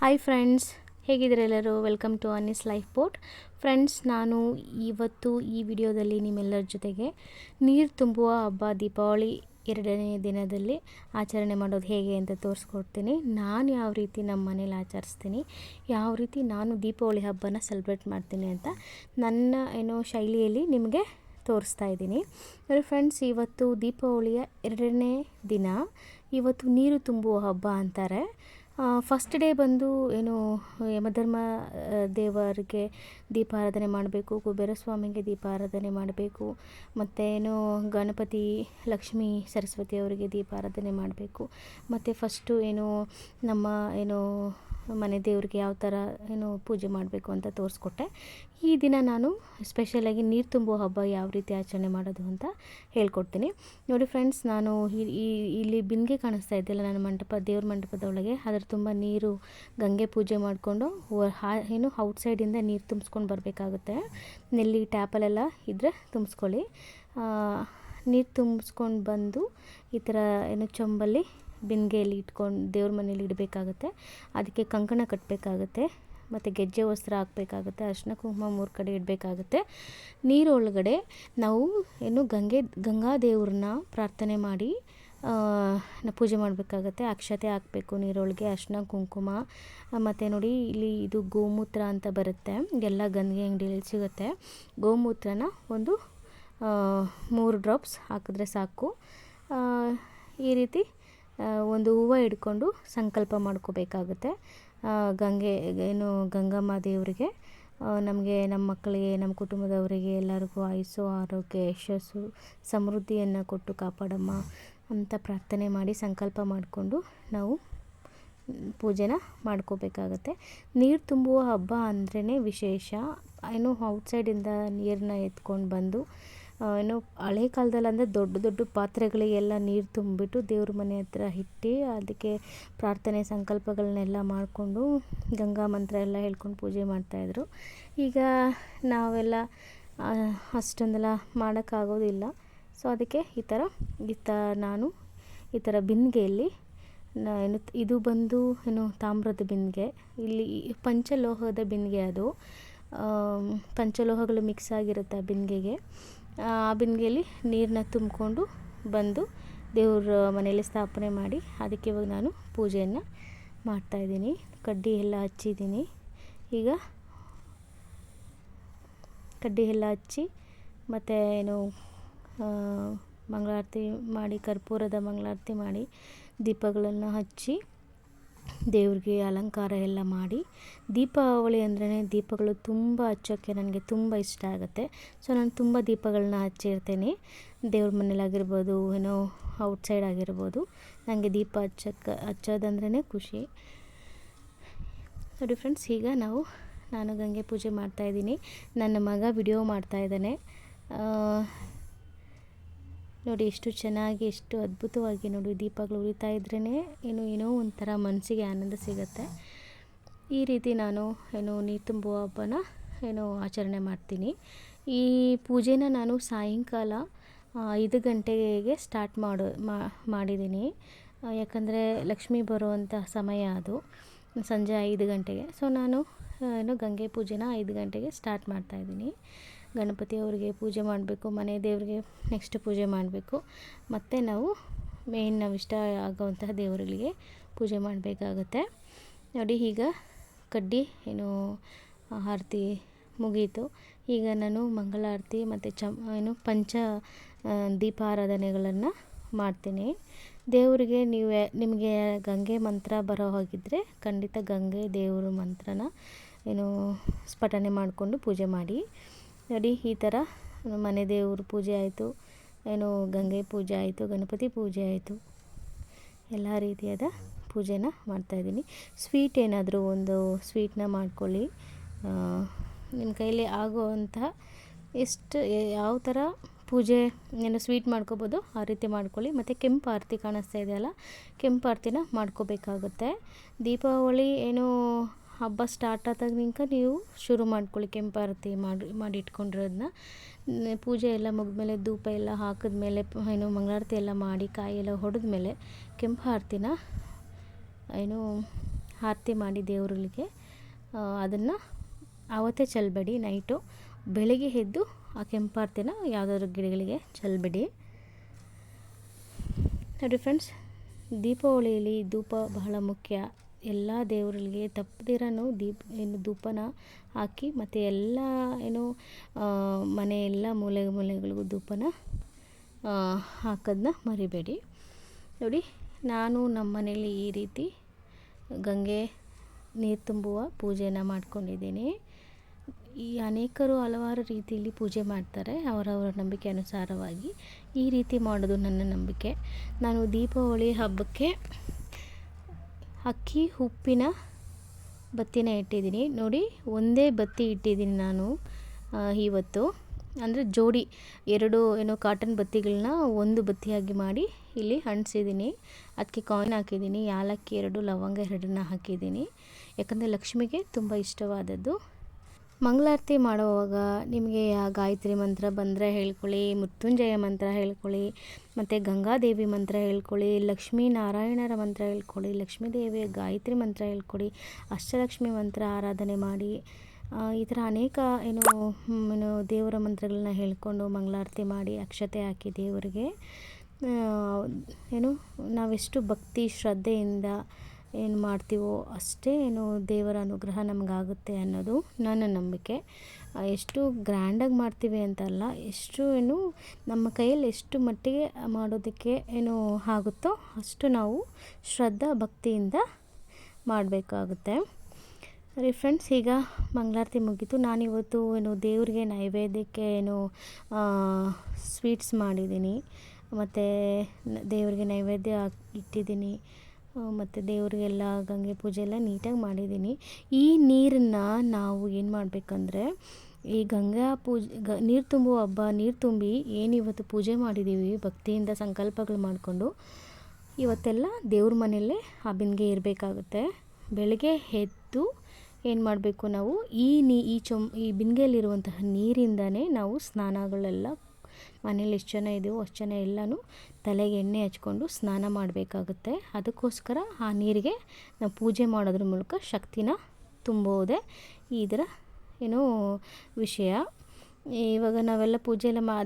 Hi friends, ಹೇಗಿದ್ದೀರಾ ಎಲ್ಲರೂ? Welcome to Annie's life boat. Friends, ನಾನು ಇವತ್ತು ಈ ವಿಡಿಯೋದಲ್ಲಿ ನಿಮ್ಮೆಲ್ಲರ ಜೊತೆಗೆ ನೀರು ತುಂಬುವ ಹಬ್ಬ ದೀಪಾವಳಿ 2ನೇ ದಿನದಲ್ಲಿ ಆಚರಣೆ ಮಾಡೋದು ಹೇಗೆ ಅಂತ ತೋರಿಸ್ಕೊಡ್ತೀನಿ. ನಾನು ಯಾವ ರೀತಿ ನಮ್ಮ ಮನೇಲಿ ಆಚರಿಸ್ತೀನಿ, ಯಾವ ರೀತಿ ನಾನು ದೀಪಾವಳಿ ಹಬ್ಬನ ಸೆಲೆಬ್ರೇಟ್ ಮಾಡ್ತೀನಿ ಅಂತ ನನ್ನ ಶೈಲಿಯಲ್ಲಿ ನಿಮಗೆ ತೋರಿಸ್ತಾ ಇದ್ದೀನಿ. ನೋಡಿ ಫ್ರೆಂಡ್ಸ್, ಇವತ್ತು ದೀಪಾವಳಿಯ 2ನೇ ದಿನ. ಇವತ್ತು ನೀರು ತುಂಬುವ ಹಬ್ಬ ಅಂತಾರೆ. ಫಸ್ಟ್ ಡೇ ಬಂದು ಯಮಧರ್ಮ ದೇವರಿಗೆ ದೀಪಾರಾಧನೆ ಮಾಡಬೇಕು, ಕುಬೇರಸ್ವಾಮಿಗೆ ದೀಪಾರಾಧನೆ ಮಾಡಬೇಕು, ಮತ್ತು ಗಣಪತಿ, ಲಕ್ಷ್ಮೀ, ಸರಸ್ವತಿ ಅವರಿಗೆ ದೀಪಾರಾಧನೆ ಮಾಡಬೇಕು. ಮತ್ತು ಫಸ್ಟು ನಮ್ಮ ಮನೆ ದೇವ್ರಿಗೆ ಯಾವ ಥರ ಪೂಜೆ ಮಾಡಬೇಕು ಅಂತ ತೋರಿಸ್ಕೊಟ್ಟೆ. ಈ ದಿನ ನಾನು ಸ್ಪೆಷಲಾಗಿ ನೀರು ತುಂಬುವ ಹಬ್ಬ ಯಾವ ರೀತಿ ಆಚರಣೆ ಮಾಡೋದು ಅಂತ ಹೇಳ್ಕೊಡ್ತೀನಿ. ನೋಡಿ ಫ್ರೆಂಡ್ಸ್, ನಾನು ಇಲ್ಲಿ ಬಿಂದಿಗೆ ಕಾಣಿಸ್ತಾ ಇದ್ದಿಲ್ಲ ನನ್ನ ದೇವ್ರ ಮಂಟಪದ ಒಳಗೆ. ಅದರ ತುಂಬ ನೀರು ಗಂಗೆ ಪೂಜೆ ಮಾಡಿಕೊಂಡು ಔಟ್ಸೈಡಿಂದ ನೀರು ತುಂಬಿಸ್ಕೊಂಡು ಬರಬೇಕಾಗುತ್ತೆ. ನೆಲ್ಲಿ ಟ್ಯಾಪಲ್ಲೆಲ್ಲ ಇದ್ದರೆ ತುಂಬಿಸ್ಕೊಳ್ಳಿ. ನೀರು ತುಂಬಿಸ್ಕೊಂಡು ಬಂದು ಈ ಥರ ಚೊಂಬಲ್ಲಿ ಬಿಂದಿಗೆಯಲ್ಲಿ ಇಟ್ಕೊಂಡು ದೇವ್ರ ಮನೇಲಿ ಇಡಬೇಕಾಗುತ್ತೆ. ಅದಕ್ಕೆ ಕಂಕಣ ಕಟ್ಟಬೇಕಾಗುತ್ತೆ, ಮತ್ತು ಗೆಜ್ಜೆ ವಸ್ತ್ರ ಹಾಕಬೇಕಾಗುತ್ತೆ, ಅರಿಶಿನ ಕುಂಕುಮ 3 ಕಡೆ ಇಡಬೇಕಾಗುತ್ತೆ. ನೀರೊಳಗಡೆ ನಾವು ಗಂಗಾ ದೇವ್ರನ್ನ ಪ್ರಾರ್ಥನೆ ಮಾಡಿ ಪೂಜೆ ಮಾಡಬೇಕಾಗತ್ತೆ. ಅಕ್ಷತೆ ಹಾಕಬೇಕು ನೀರೊಳಗೆ, ಅರಿಶಿನ ಕುಂಕುಮ, ಮತ್ತು ನೋಡಿ ಇಲ್ಲಿ ಇದು ಗೋಮೂತ್ರ ಅಂತ ಬರುತ್ತೆ, ಎಲ್ಲ ಗಂಗೆ ಅಂಗಡಿಯಲ್ಲಿ ಸಿಗುತ್ತೆ. ಗೋಮೂತ್ರನ ಒಂದು 3 ಡ್ರಾಪ್ಸ್ ಹಾಕಿದ್ರೆ ಸಾಕು. ಈ ರೀತಿ ಒಂದು ಹೂವು ಹಿಡ್ಕೊಂಡು ಸಂಕಲ್ಪ ಮಾಡ್ಕೋಬೇಕಾಗುತ್ತೆ. ಗಂಗಮ್ಮ ದೇವರಿಗೆ, ನಮಗೆ, ನಮ್ಮ ಮಕ್ಕಳಿಗೆ, ನಮ್ಮ ಕುಟುಂಬದವರಿಗೆ ಎಲ್ಲರಿಗೂ ಆಯುಸ್ಸು, ಆರೋಗ್ಯ, ಯಶಸ್ಸು, ಸಮೃದ್ಧಿಯನ್ನು ಕೊಟ್ಟು ಕಾಪಾಡಮ್ಮ ಅಂತ ಪ್ರಾರ್ಥನೆ ಮಾಡಿ ಸಂಕಲ್ಪ ಮಾಡಿಕೊಂಡು ನಾವು ಪೂಜೆನ ಮಾಡ್ಕೋಬೇಕಾಗತ್ತೆ. ನೀರು ತುಂಬುವ ಹಬ್ಬ ಅಂದ್ರೇ ವಿಶೇಷ. ಔಟ್ಸೈಡಿಂದ ನೀರನ್ನ ಎತ್ಕೊಂಡು ಬಂದು ಹಳೆ ಕಾಲದಲ್ಲಿ ಅಂದರೆ ದೊಡ್ಡ ದೊಡ್ಡ ಪಾತ್ರೆಗಳಿಗೆಲ್ಲ ನೀರು ತುಂಬಿಬಿಟ್ಟು ದೇವ್ರ ಮನೆ ಹತ್ರ ಇಟ್ಟು ಅದಕ್ಕೆ ಪ್ರಾರ್ಥನೆ ಸಂಕಲ್ಪಗಳನ್ನೆಲ್ಲ ಮಾಡಿಕೊಂಡು ಗಂಗಾ ಮಂತ್ರ ಎಲ್ಲ ಹೇಳ್ಕೊಂಡು ಪೂಜೆ ಮಾಡ್ತಾಯಿದ್ರು. ಈಗ ನಾವೆಲ್ಲ ಅಷ್ಟೊಂದೆಲ್ಲ ಮಾಡೋಕ್ಕಾಗೋದಿಲ್ಲ. ಸೊ ಅದಕ್ಕೆ ನಾನು ಈ ಥರ ಬಿಂದಿಗೆಯಲ್ಲಿ ಇದು ಬಂದು ತಾಮ್ರದ ಬಿಂದಿಗೆ, ಇಲ್ಲಿ ಪಂಚಲೋಹದ ಬಿಂದಿಗೆ. ಅದು ಪಂಚಲೋಹಗಳು ಮಿಕ್ಸ್ ಆಗಿರುತ್ತೆ ಆ ಬಿಂದಿಗೆಗೆ. ಆ ಬಿಂದಿಗೆಯಲ್ಲಿ ನೀರನ್ನ ತುಂಬಿಕೊಂಡು ಬಂದು ದೇವ್ರ ಮನೆಯಲ್ಲಿ ಸ್ಥಾಪನೆ ಮಾಡಿ ಅದಕ್ಕೆ ಇವಾಗ ನಾನು ಪೂಜೆಯನ್ನು ಮಾಡ್ತಾಯಿದ್ದೀನಿ. ಕಡ್ಡಿ ಎಲ್ಲ ಹಚ್ಚಿದ್ದೀನಿ. ಈಗ ಕಡ್ಡಿ ಎಲ್ಲ ಹಚ್ಚಿ ಮತ್ತು ಮಂಗಳಾರತಿ ಮಾಡಿ, ಕರ್ಪೂರದ ಮಂಗಳಾರತಿ ಮಾಡಿ, ದೀಪಗಳನ್ನು ಹಚ್ಚಿ ದೇವ್ರಿಗೆ ಅಲಂಕಾರ ಎಲ್ಲ ಮಾಡಿ. ದೀಪಾವಳಿ ಅಂದ್ರೇ ದೀಪಗಳು ತುಂಬ ಹಚ್ಚೋಕ್ಕೆ ನನಗೆ ತುಂಬ ಇಷ್ಟ ಆಗುತ್ತೆ. ಸೊ ನಾನು ತುಂಬ ದೀಪಗಳನ್ನ ಹಚ್ಚಿರ್ತೀನಿ. ದೇವ್ರ ಮನೇಲಾಗಿರ್ಬೋದು, ಔಟ್ಸೈಡ್ ಆಗಿರ್ಬೋದು, ನನಗೆ ದೀಪ ಹಚ್ಚೋದಂದ್ರೇ ಖುಷಿ. ನೋಡಿ ಫ್ರೆಂಡ್ಸ್, ಈಗ ನಾನು ಗಂಗೆ ಪೂಜೆ ಮಾಡ್ತಾಯಿದ್ದೀನಿ. ನನ್ನ ಮಗ ವಿಡಿಯೋ ಮಾಡ್ತಾಯಿದ್ದಾನೆ. ನೋಡಿ ಎಷ್ಟು ಚೆನ್ನಾಗಿ, ಎಷ್ಟು ಅದ್ಭುತವಾಗಿ ನೋಡಿ ದೀಪಗಳು ಉರಿತಾ ಇದ್ರೇ ಏನೋ ಒಂಥರ ಮನಸ್ಸಿಗೆ ಆನಂದ ಸಿಗುತ್ತೆ. ಈ ರೀತಿ ನಾನು ನೀರು ತುಂಬುವ ಹಬ್ಬನ ಆಚರಣೆ ಮಾಡ್ತೀನಿ. ಈ ಪೂಜೆನ ನಾನು ಸಾಯಂಕಾಲ 5 ಗಂಟೆಗೆ ಸ್ಟಾರ್ಟ್ ಮಾಡಿದ್ದೀನಿ. ಯಾಕಂದರೆ ಲಕ್ಷ್ಮಿ ಬರುವಂಥ ಸಮಯ ಅದು, ಸಂಜೆ 5 ಗಂಟೆಗೆ. ಸೊ ನಾನು ಗಂಗೆ ಪೂಜೆನ 5 ಗಂಟೆಗೆ ಸ್ಟಾರ್ಟ್ ಮಾಡ್ತಾಯಿದ್ದೀನಿ. ಗಣಪತಿ ಅವರಿಗೆ ಪೂಜೆ ಮಾಡಬೇಕು, ಮನೆ ದೇವರಿಗೆ ನೆಕ್ಸ್ಟ್ ಪೂಜೆ ಮಾಡಬೇಕು, ಮತ್ತು ನಾವು ಇಷ್ಟ ಆಗುವಂತಹ ದೇವರುಗಳಿಗೆ ಪೂಜೆ ಮಾಡಬೇಕಾಗತ್ತೆ. ನೋಡಿ, ಈಗ ಕಡ್ಡಿ ಆರತಿ ಮುಗೀತು. ಈಗ ನಾನು ಮಂಗಳಾರತಿ ಮತ್ತು ಪಂಚ ದೀಪಾರಾಧನೆಗಳನ್ನು ಮಾಡ್ತೀನಿ. ದೇವರಿಗೆ ನಿಮಗೆ ಗಂಗೆ ಮಂತ್ರ ಬರೋ ಹಾಗಿದ್ದರೆ ಖಂಡಿತ ಗಂಗೆ ದೇವ್ರ ಮಂತ್ರನ ಸ್ಫಟನೆ ಮಾಡಿಕೊಂಡು ಪೂಜೆ ಮಾಡಿ. ನೋಡಿ, ಈ ಥರ ಮನೆ ದೇವ್ರ ಪೂಜೆ ಆಯಿತು, ಗಂಗೆ ಪೂಜೆ ಆಯಿತು, ಗಣಪತಿ ಪೂಜೆ ಆಯಿತು, ಎಲ್ಲ ರೀತಿಯಾದ ಪೂಜೆನ ಮಾಡ್ತಾಯಿದ್ದೀನಿ. ಸ್ವೀಟ್ ಏನಾದರೂ ಒಂದು ಸ್ವೀಟನ್ನ ಮಾಡ್ಕೊಳ್ಳಿ. ನಿಮ್ಮ ಕೈಲಿ ಆಗೋವಂತಹ ಯಾವ ಥರ ಪೂಜೆ ಸ್ವೀಟ್ ಮಾಡ್ಕೋಬೋದು ಆ ರೀತಿ ಮಾಡ್ಕೊಳ್ಳಿ. ಮತ್ತು ಕೆಂಪು ಆರತಿ ಕಾಣಿಸ್ತಾ ಇದೆಯಲ್ಲ, ಕೆಂಪು ಆರತಿನ ಮಾಡ್ಕೋಬೇಕಾಗುತ್ತೆ. ದೀಪಾವಳಿ ಹಬ್ಬ ಸ್ಟಾರ್ಟ್ ಆದಾಗಿನಿಂದ ನೀವು ಶುರು ಮಾಡ್ಕೊಳ್ಳಿ ಕೆಂಪು ಆರತಿ ಮಾಡಿ ಇಟ್ಕೊಂಡಿರೋದನ್ನ. ಪೂಜೆ ಎಲ್ಲ ಮುಗಿದ್ಮೇಲೆ, ಧೂಪ ಎಲ್ಲ ಹಾಕಿದ್ಮೇಲೆ, ಮಂಗಳಾರತಿ ಎಲ್ಲ ಮಾಡಿ, ಕಾಯಿ ಎಲ್ಲ ಹೊಡೆದ್ಮೇಲೆ ಕೆಂಪು ಆರತಿನ ಆರತಿ ಮಾಡಿ ದೇವರಿಗೆ ಅದನ್ನು ಆವತ್ತೇ ಚೆಲ್ಲಬೇಡಿ, ನೈಟು ಬೆಳಿಗ್ಗೆ ಎದ್ದು ಆ ಕೆಂಪಾರತಿನ ಯಾವುದಾದ್ರೂ ಗಿಡಗಳಿಗೆ ಚೆಲ್ಲಬೇಡಿ. ನೋಡಿ ಫ್ರೆಂಡ್ಸ್, ದೀಪಾವಳಿಯಲ್ಲಿ ಧೂಪ ಬಹಳ ಮುಖ್ಯ. ಎಲ್ಲ ದೇವರಿಗೆ ತಪ್ಪದಿರನು ಧೂಪನ ಹಾಕಿ, ಮತ್ತು ಎಲ್ಲ ಮನೆ ಎಲ್ಲ ಮೂಲೆಗಳಿಗೂ ಧೂಪನ ಹಾಕೋದನ್ನ ಮರಿಬೇಡಿ. ನೋಡಿ, ನಾನು ನಮ್ಮ ಮನೇಲಿ ಈ ರೀತಿ ಗಂಗೆ ನೀರು ತುಂಬುವ ಪೂಜೆನ ಮಾಡ್ಕೊಂಡಿದ್ದೀನಿ. ಈ ಅನೇಕರು ಹಲವಾರು ರೀತಿಯಲ್ಲಿ ಪೂಜೆ ಮಾಡ್ತಾರೆ, ಅವರವರ ನಂಬಿಕೆ ಅನುಸಾರವಾಗಿ. ಈ ರೀತಿ ಮಾಡೋದು ನನ್ನ ನಂಬಿಕೆ. ನಾನು ದೀಪಾವಳಿ ಹಬ್ಬಕ್ಕೆ ಅಕ್ಕಿ ಉಪ್ಪಿನ ಬತ್ತಿನ ಇಟ್ಟಿದ್ದೀನಿ. ನೋಡಿ, ಒಂದೇ ಬತ್ತಿ ಇಟ್ಟಿದ್ದೀನಿ ನಾನು ಇವತ್ತು. ಅಂದರೆ ಜೋಡಿ 2 ಕಾಟನ್ ಬತ್ತಿಗಳನ್ನ ಒಂದು ಬತ್ತಿಯಾಗಿ ಮಾಡಿ ಇಲ್ಲಿ ಅಂಟಿಸಿದ್ದೀನಿ. ಅದಕ್ಕೆ ಕಾಯಿನ್ ಹಾಕಿದ್ದೀನಿ, ಯಾಲಕ್ಕಿ 2, ಲವಂಗ 2 ಹಾಕಿದ್ದೀನಿ. ಯಾಕಂದರೆ ಲಕ್ಷ್ಮಿಗೆ ತುಂಬ ಇಷ್ಟವಾದದ್ದು. ಮಂಗಳಾರತಿ ಮಾಡುವಾಗ ನಿಮಗೆ ಗಾಯತ್ರಿ ಮಂತ್ರ ಬಂದರೆ ಹೇಳ್ಕೊಳ್ಳಿ, ಮೃತ್ಯುಂಜಯ ಮಂತ್ರ ಹೇಳ್ಕೊಳ್ಳಿ, ಮತ್ತು ಗಂಗಾದೇವಿ ಮಂತ್ರ ಹೇಳ್ಕೊಳ್ಳಿ, ಲಕ್ಷ್ಮೀ ನಾರಾಯಣರ ಮಂತ್ರ ಹೇಳ್ಕೊಳ್ಳಿ, ಲಕ್ಷ್ಮೀದೇವಿಯ ಗಾಯತ್ರಿ ಮಂತ್ರ ಹೇಳ್ಕೊಳ್ಳಿ, ಅಷ್ಟಲಕ್ಷ್ಮಿ ಮಂತ್ರ ಆರಾಧನೆ ಮಾಡಿ. ಈ ಥರ ಅನೇಕ ದೇವರ ಮಂತ್ರಗಳನ್ನ ಹೇಳ್ಕೊಂಡು ಮಂಗಳಾರತಿ ಮಾಡಿ ಅಕ್ಷತೆ ಹಾಕಿ ದೇವರಿಗೆ ನಾವೆಷ್ಟು ಭಕ್ತಿ ಶ್ರದ್ಧೆಯಿಂದ ಮಾಡ್ತೀವೋ ಅಷ್ಟೇ ದೇವರ ಅನುಗ್ರಹ ನಮಗಾಗುತ್ತೆ ಅನ್ನೋದು ನನ್ನ ನಂಬಿಕೆ. ಎಷ್ಟು ಗ್ರ್ಯಾಂಡಾಗಿ ಮಾಡ್ತೀವಿ ಅಂತಲ್ಲ, ಎಷ್ಟು ನಮ್ಮ ಕೈಯಲ್ಲಿ ಎಷ್ಟು ಮಟ್ಟಿಗೆ ಮಾಡೋದಕ್ಕೆ ಆಗುತ್ತೋ ಅಷ್ಟು ನಾವು ಶ್ರದ್ಧಾ ಭಕ್ತಿಯಿಂದ ಮಾಡಬೇಕಾಗುತ್ತೆ. ಸರಿ ಫ್ರೆಂಡ್ಸ್, ಈಗ ಮಂಗಳಾರತಿ ಮುಗೀತು. ನಾನಿವತ್ತು ದೇವರಿಗೆ ನೈವೇದ್ಯಕ್ಕೆ ಸ್ವೀಟ್ಸ್ ಮಾಡಿದ್ದೀನಿ, ಮತ್ತು ದೇವರಿಗೆ ನೈವೇದ್ಯ ಇಟ್ಟಿದ್ದೀನಿ, ಮತ್ತು ದೇವರಿಗೆಲ್ಲ ಗಂಗೆ ಪೂಜೆ ಎಲ್ಲ ನೀಟಾಗಿ ಮಾಡಿದ್ದೀನಿ. ಈ ನೀರನ್ನು ನಾವು ಏನು ಮಾಡಬೇಕಂದ್ರೆ, ಈ ಗಂಗಾ ನೀರು ತುಂಬುವ ಹಬ್ಬ, ನೀರು ತುಂಬಿ ಏನಿವತ್ತು ಪೂಜೆ ಮಾಡಿದ್ದೀವಿ ಭಕ್ತಿಯಿಂದ ಸಂಕಲ್ಪಗಳು ಮಾಡಿಕೊಂಡು, ಇವತ್ತೆಲ್ಲ ದೇವ್ರ ಮನೆಯಲ್ಲೇ ಆ ಬಿಂದಿಗೆ ಇರಬೇಕಾಗುತ್ತೆ. ಬೆಳಗ್ಗೆ ಎದ್ದು ಏನು ಮಾಡಬೇಕು, ನಾವು ಈ ಬಿಂದಿಗೆಯಲ್ಲಿರುವಂತಹ ನೀರಿಂದನೇ ನಾವು ಸ್ನಾನಗಳೆಲ್ಲ ಮನೇಲಿ ಎಷ್ಟು ಜನ ಇದೆಯೋ ಅಷ್ಟು ಜನ ಎಲ್ಲನೂ ತಲೆಗೆ ಎಣ್ಣೆ ಹಚ್ಕೊಂಡು ಸ್ನಾನ ಮಾಡಬೇಕಾಗುತ್ತೆ. ಅದಕ್ಕೋಸ್ಕರ ಆ ನೀರಿಗೆ ನಾವು ಪೂಜೆ ಮಾಡೋದ್ರ ಮೂಲಕ ಶಕ್ತಿನ ತುಂಬೋದೇ ಇದರ ವಿಷಯ. ಇವಾಗ ನಾವೆಲ್ಲ ಪೂಜೆ ಎಲ್ಲ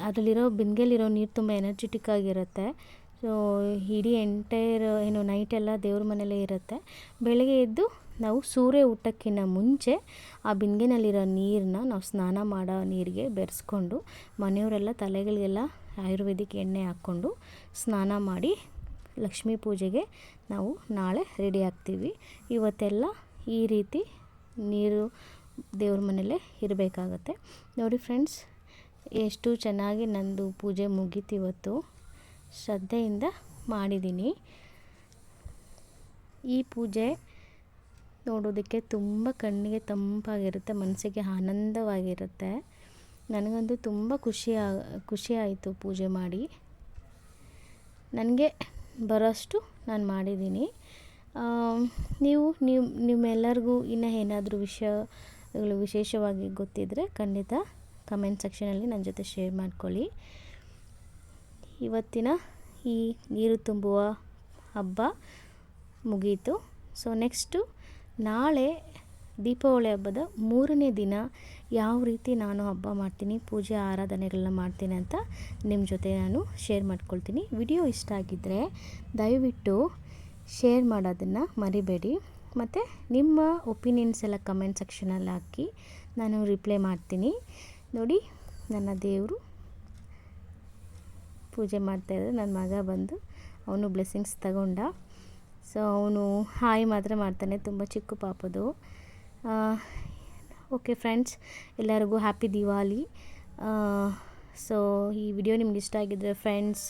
ಅದರಲ್ಲಿರೋ ಬಿಂದಿಗೆಯಲ್ಲಿರೋ ನೀರು ತುಂಬ ಎನರ್ಜೆಟಿಕ್ ಆಗಿರುತ್ತೆ. ಸೊ ಇಡೀ ಎಂಟೈರ್ ನೈಟೆಲ್ಲ ದೇವ್ರ ಮನೆಯಲ್ಲೇ ಇರುತ್ತೆ. ಬೆಳಗ್ಗೆ ಎದ್ದು ನಾವು ಸೂರ್ಯ ಊಟಕ್ಕಿಂತ ಮುಂಚೆ ಆ ಬಿಂದಿಗೆನಲ್ಲಿರೋ ನೀರನ್ನ ನಾವು ಸ್ನಾನ ಮಾಡೋ ನೀರಿಗೆ ಬೆರೆಸ್ಕೊಂಡು ಮನೆಯವರೆಲ್ಲ ತಲೆಗಳಿಗೆಲ್ಲ ಆಯುರ್ವೇದಿಕ್ ಎಣ್ಣೆ ಹಾಕ್ಕೊಂಡು ಸ್ನಾನ ಮಾಡಿ ಲಕ್ಷ್ಮೀ ಪೂಜೆಗೆ ನಾವು ನಾಳೆ ರೆಡಿ ಆಗ್ತೀವಿ. ಇವತ್ತೆಲ್ಲ ಈ ರೀತಿ ನೀರು ದೇವ್ರ ಮನೆಯಲ್ಲೇ ಇರಬೇಕಾಗತ್ತೆ. ನೋಡಿ ಫ್ರೆಂಡ್ಸ್, ಎಷ್ಟು ಚೆನ್ನಾಗಿ ನಂದು ಪೂಜೆ ಮುಗೀತು. ಇವತ್ತು ಶ್ರದ್ಧೆಯಿಂದ ಮಾಡಿದ್ದೀನಿ. ಈ ಪೂಜೆ ನೋಡೋದಕ್ಕೆ ತುಂಬ ಕಣ್ಣಿಗೆ ತಂಪಾಗಿರುತ್ತೆ, ಮನಸ್ಸಿಗೆ ಆನಂದವಾಗಿರುತ್ತೆ. ನನಗಂತೂ ತುಂಬ ಖುಷಿ ಆಯಿತು ಪೂಜೆ ಮಾಡಿ. ನನಗೆ ಬರೋಷ್ಟು ನಾನು ಮಾಡಿದ್ದೀನಿ. ನಿಮ್ಮೆಲ್ಲರಿಗೂ ಇನ್ನೂ ಏನಾದರೂ ವಿಷಯಗಳು ವಿಶೇಷವಾಗಿ ಗೊತ್ತಿದ್ದರೆ ಖಂಡಿತ ಕಮೆಂಟ್ ಸೆಕ್ಷನಲ್ಲಿ ನನ್ನ ಜೊತೆ ಶೇರ್ ಮಾಡ್ಕೊಳ್ಳಿ. ಇವತ್ತಿನ ಈ ನೀರು ತುಂಬುವ ಹಬ್ಬ ಮುಗೀತು. ಸೊ ನೆಕ್ಸ್ಟು ನಾಳೆ ದೀಪಾವಳಿ ಹಬ್ಬದ 3ನೇ ದಿನ ಯಾವ ರೀತಿ ನಾನು ಹಬ್ಬ ಮಾಡ್ತೀನಿ, ಪೂಜೆ ಆರಾಧನೆಗಳನ್ನ ಮಾಡ್ತೀನಿ ಅಂತ ನಿಮ್ಮ ಜೊತೆ ನಾನು ಶೇರ್ ಮಾಡ್ಕೊಳ್ತೀನಿ. ವಿಡಿಯೋ ಇಷ್ಟ ಆಗಿದ್ದರೆ ದಯವಿಟ್ಟು ಶೇರ್ ಮಾಡೋದನ್ನು ಮರಿಬೇಡಿ, ಮತ್ತು ನಿಮ್ಮ ಒಪಿನಿಯನ್ಸ್ ಎಲ್ಲ ಕಮೆಂಟ್ ಸೆಕ್ಷನಲ್ಲಿ ಹಾಕಿ ನಾನು ರಿಪ್ಲೈ ಮಾಡ್ತೀನಿ. ನೋಡಿ, ನನ್ನ ದೇವರು ಪೂಜೆ ಮಾಡ್ತಾಯಿದ್ರೆ ನನ್ನ ಮಗ ಬಂದು ಅವನು ಬ್ಲೆಸ್ಸಿಂಗ್ಸ್ ತಗೊಂಡ. ಸೊ ಅವನು ಹಾಯ್ ಮಾತ್ರ ಮಾಡ್ತಾನೆ, ತುಂಬ ಚಿಕ್ಕ ಪಾಪದು. ಓಕೆ ಫ್ರೆಂಡ್ಸ್, ಎಲ್ಲರಿಗೂ ಹ್ಯಾಪಿ ದಿವಾಲಿ. ಸೊ ಈ ವಿಡಿಯೋ ನಿಮ್ಗೆ ಇಷ್ಟ ಆಗಿದ್ದರೆ ಫ್ರೆಂಡ್ಸ್,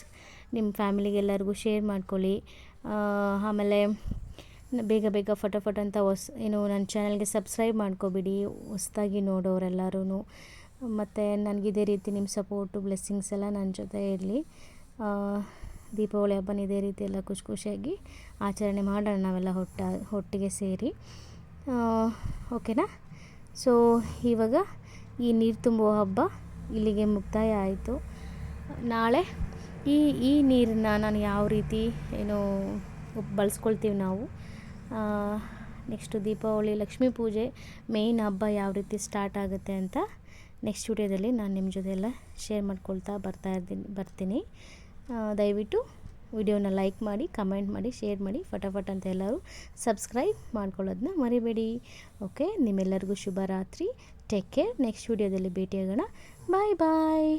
ನಿಮ್ಮ ಫ್ಯಾಮಿಲಿಗೆ ಎಲ್ಲರಿಗೂ ಶೇರ್ ಮಾಡ್ಕೊಳ್ಳಿ. ಆಮೇಲೆ ಬೇಗ ಫಟಾಫಟ್ ಅಂತ ನನ್ನ ಚಾನಲ್ಗೆ ಸಬ್ಸ್ಕ್ರೈಬ್ ಮಾಡ್ಕೊಬಿಡಿ, ಹೊಸ್ದಾಗಿ ನೋಡೋರೆಲ್ಲರೂ. ಮತ್ತು ನನಗಿದೇ ರೀತಿ ನಿಮ್ಮ ಸಪೋರ್ಟು ಬ್ಲೆಸ್ಸಿಂಗ್ಸ್ ಎಲ್ಲ ನನ್ನ ಜೊತೆ ಇರಲಿ. ದೀಪಾವಳಿ ಹಬ್ಬನ ಇದೇ ರೀತಿ ಎಲ್ಲ ಖುಷಿಯಾಗಿ ಆಚರಣೆ ಮಾಡೋಣ ನಾವೆಲ್ಲ ಒಟ್ಟಿಗೆ ಸೇರಿ. ಓಕೆನಾ? ಸೊ ಇವಾಗ ಈ ನೀರು ತುಂಬುವ ಹಬ್ಬ ಇಲ್ಲಿಗೆ ಮುಕ್ತಾಯ ಆಯಿತು. ನಾಳೆ ಈ ನೀರನ್ನ ನಾನು ಯಾವ ರೀತಿ ಬಳಸ್ಕೊಳ್ತೀವಿ ನಾವು ನೆಕ್ಸ್ಟು ದೀಪಾವಳಿ ಲಕ್ಷ್ಮೀ ಪೂಜೆ ಮೇಯ್ನ್ ಹಬ್ಬ ಯಾವ ರೀತಿ ಸ್ಟಾರ್ಟ್ ಆಗುತ್ತೆ ಅಂತ ನೆಕ್ಸ್ಟ್ ವಿಡಿಯೋದಲ್ಲಿ ನಾನು ನಿಮ್ಮ ಜೊತೆ ಎಲ್ಲ ಶೇರ್ ಮಾಡ್ಕೊಳ್ತಾ ಬರ್ತೀನಿ. ದಯವಿಟ್ಟು ವಿಡಿಯೋನ ಲೈಕ್ ಮಾಡಿ, ಕಮೆಂಟ್ ಮಾಡಿ, ಶೇರ್ ಮಾಡಿ, ಫಟಾಫಟ್ ಅಂತ ಎಲ್ಲರೂ ಸಬ್ಸ್ಕ್ರೈಬ್ ಮಾಡ್ಕೊಳ್ಳೋದನ್ನ ಮರಿಬೇಡಿ. ಓಕೆ, ನಿಮ್ಮೆಲ್ಲರಿಗೂ ಶುಭರಾತ್ರಿ. Take care. ನೆಕ್ಸ್ಟ್ ವಿಡಿಯೋದಲ್ಲಿ ಭೇಟಿಯಾಗೋಣ. ಬಾಯ್ ಬಾಯ್.